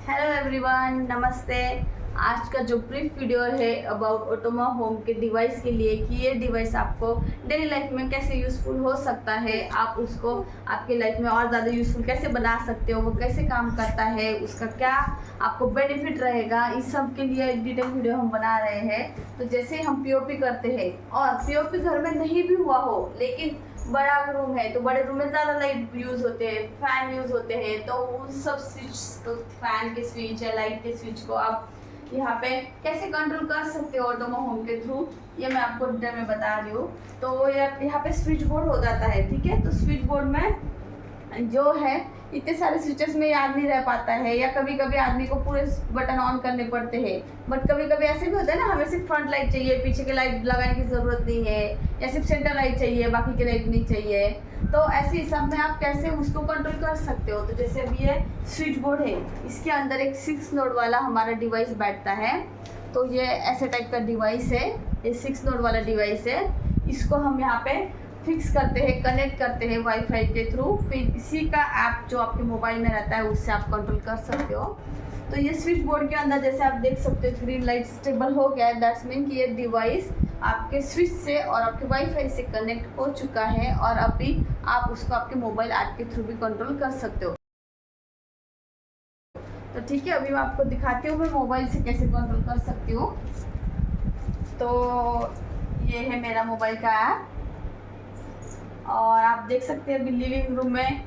Hello everyone, नमस्ते। आज का जो ब्रीफ वीडियो है अबाउट ऑटोमा होम के डिवाइस के लिए कि ये डिवाइस आपको डेली लाइफ में कैसे यूज़फुल हो सकता है, आप उसको आपके लाइफ में और ज़्यादा यूज़फुल कैसे बना सकते हो, वो कैसे काम करता है, उसका क्या आपको बेनिफिट रहेगा, इस सब के लिए डिटेल वीडियो हम बना रहे हैं। तो जैसे हम पीओपी करते हैं और पीओपी घर में नहीं भी हुआ हो लेकिन बड़ा रूम है तो बड़े रूम में ज़्यादा लाइट यूज़ होते हैं, फैन यूज़ होते हैं, तो उन सब स्विच, तो फैन के स्विच या लाइट के स्विच को आप यहाँ पे कैसे कंट्रोल कर सकते हो ऑटोमा होम के थ्रू, ये मैं आपको डिटेल में बता रही हूँ। तो यहाँ पे स्विच बोर्ड हो जाता है, ठीक है। तो स्विच बोर्ड में जो है इतने सारे स्विचेस में याद नहीं रह पाता है, या कभी कभी आदमी को पूरे बटन ऑन करने पड़ते हैं। बट कभी कभी ऐसे भी होता है ना, हमें सिर्फ फ्रंट लाइट चाहिए, पीछे की लाइट लगाने की ज़रूरत नहीं है, या सिर्फ सेंटर लाइट चाहिए, बाकी की लाइट नहीं चाहिए। तो ऐसे हिसाब में आप कैसे उसको कंट्रोल कर सकते हो। तो जैसे अभी ये स्विच बोर्ड है, इसके अंदर एक 6 नोड वाला हमारा डिवाइस बैठता है। तो ये ऐसे टाइप का डिवाइस है, ये 6 नोड वाला डिवाइस है। इसको हम यहाँ पे फिक्स करते हैं, कनेक्ट करते हैं वाईफाई के थ्रू। फिर इसी का ऐप जो आपके मोबाइल में रहता है उससे आप कंट्रोल कर सकते हो। तो ये स्विच बोर्ड के अंदर जैसे आप देख सकते हो ग्रीन लाइट स्टेबल हो गया है, दैट्स मीन कि ये डिवाइस आपके स्विच से और आपके वाईफाई से कनेक्ट हो चुका है, और अभी आप उसको आपके मोबाइल ऐप के थ्रू भी कंट्रोल कर सकते हो। तो ठीक है, अभी मैं आपको दिखाती हूँ मैं मोबाइल से कैसे कंट्रोल कर सकती हूँ। तो ये है मेरा मोबाइल का ऐप, और आप देख सकते हैं अभी लिविंग रूम में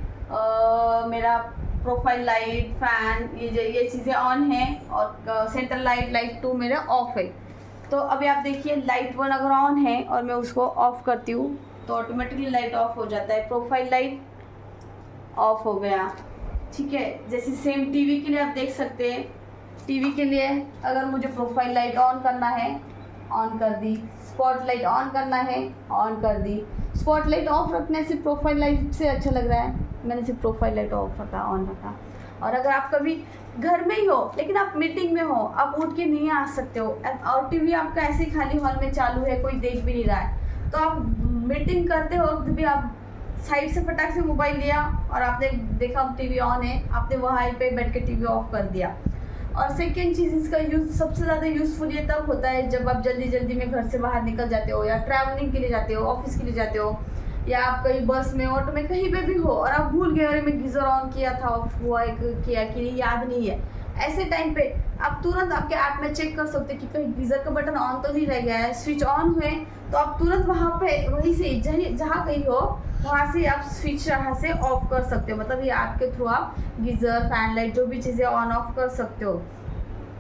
मेरा प्रोफाइल लाइट, फैन, ये चीज़ें ऑन है, और सेंटर लाइट, लाइट 2 मेरा ऑफ है। तो अभी आप देखिए लाइट 1 अगर ऑन है और मैं उसको ऑफ करती हूँ तो ऑटोमेटिकली लाइट ऑफ हो जाता है, प्रोफाइल लाइट ऑफ हो गया, ठीक है। जैसे सेम टीवी के लिए आप देख सकते हैं, टीवी के लिए अगर मुझे प्रोफाइल लाइट ऑन करना है, ऑन कर दी, स्पॉट लाइट ऑन करना है, ऑन कर दी। स्पॉट लाइट ऑफ रखने से प्रोफाइल लाइट से अच्छा लग रहा है, मैंने सिर्फ प्रोफाइल लाइट ऑफ रखा, ऑन रखा। और अगर आप कभी घर में ही हो लेकिन आप मीटिंग में हो, आप उठ के नहीं आ सकते हो, और टीवी आपका ऐसे ही खाली हॉल में चालू है, कोई देख भी नहीं रहा है, तो आप मीटिंग करते वक्त भी आप साइड से फटाक से मोबाइल लिया और आपने देखा टीवी ऑन है, आपने वहाँ पे बैठ के टीवी ऑफ कर दिया। और सेकेंड चीज़, इसका यूज़ सबसे ज़्यादा यूज़फुल ये तब होता है जब आप जल्दी जल्दी में घर से बाहर निकल जाते हो, या ट्रैवलिंग के लिए जाते हो, ऑफिस के लिए जाते हो, या आप कहीं बस में, ऑटो में, कहीं पे भी हो और आप भूल गए, अरे मैं गीज़र ऑन किया था, ऑफ हुआ किया कि नहीं, याद नहीं है। ऐसे टाइम पे आप तुरंत आपके ऐप में चेक कर सकते हैं कि कहीं गीज़र का बटन ऑन तो नहीं रह गया है, स्विच ऑन हुए तो आप तुरंत वहाँ पे वहीं से जहाँ कहीं हो वहाँ से आप स्विच यहाँ से ऑफ कर सकते हो। मतलब ये ऐप के थ्रू आप गीज़र, फैन, लाइट जो भी चीज़ें ऑन ऑफ कर सकते हो,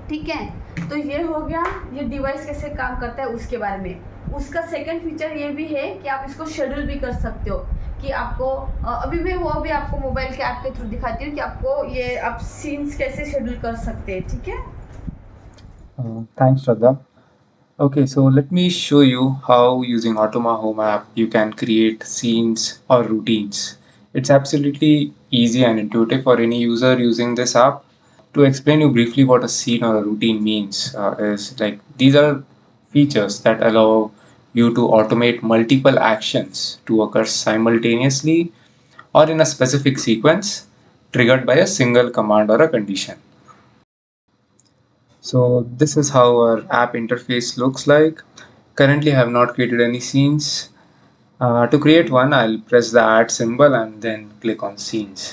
ठीक है। तो ये हो गया ये डिवाइस कैसे काम करता है उसके बारे में। उसका सेकंड फीचर ये भी है कि आप इसको शेड्यूल भी कर सकते हो, कि आपको अभी मैं वो भी आपको मोबाइल के ऐप के थ्रू दिखाती हूँ कि आपको ये आप सीन्स कैसे शेड्यूल कर सकते हैं, ठीक है। Thanks, Shraddha. Okay, so let me show you how using Automa Home app you can create scenes or routines. It's absolutely easy and intuitive for any user using this app. To explain you briefly what a scene or a routine means is like these are features that allow you to automate multiple actions to occur simultaneously or in a specific sequence triggered by a single command or a condition. So this is how our app interface looks like. Currently I have not created any scenes. To create one, I'll press the add symbol and then click on scenes.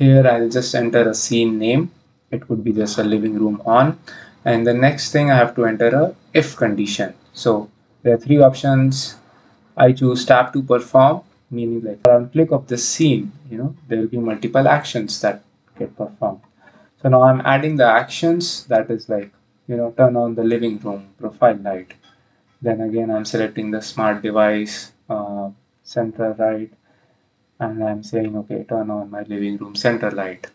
Here I'll just enter a scene name. It could be just a living room on. And the next thing I have to enter a if condition. So there are three options. I choose tap to perform, meaning like on click of this scene, there will be multiple actions that get performed. So now I'm adding the actions, that is like, turn on the living room profile light. Then again, I'm selecting the smart device, center light, and I'm saying, okay, turn on my living room center light.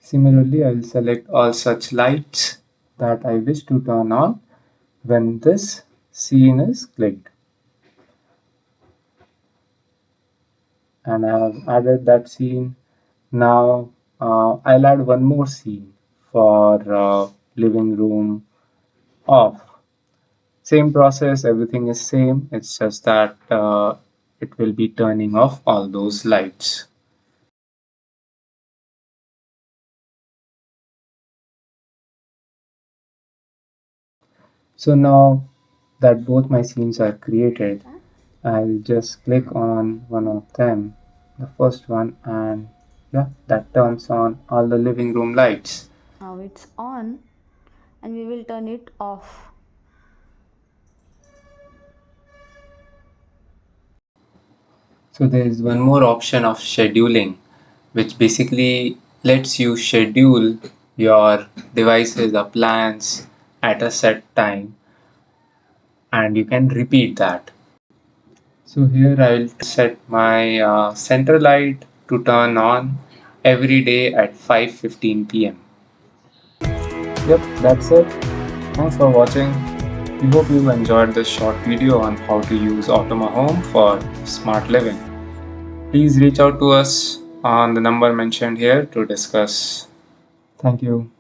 Similarly, I'll select all such lights that I wish to turn on when this scene is clicked. And I have added that scene. Now I'll add one more scene for living room off. Same process, everything is same. It's just that it will be turning off all those lights. So now that both my scenes are created, I'll just click on one of them, the first one, and yeah, that turns on all the living room lights. Now it's on and we will turn it off. So there is one more option of scheduling, which basically lets you schedule your devices or plans at a set time, and you can repeat that. So here I'll set my center light to turn on every day at 5:15 p.m. Yep, that's it. Thanks for watching. We hope you enjoyed this short video on how to use Automa Home for smart living. Please reach out to us on the number mentioned here to discuss. Thank you.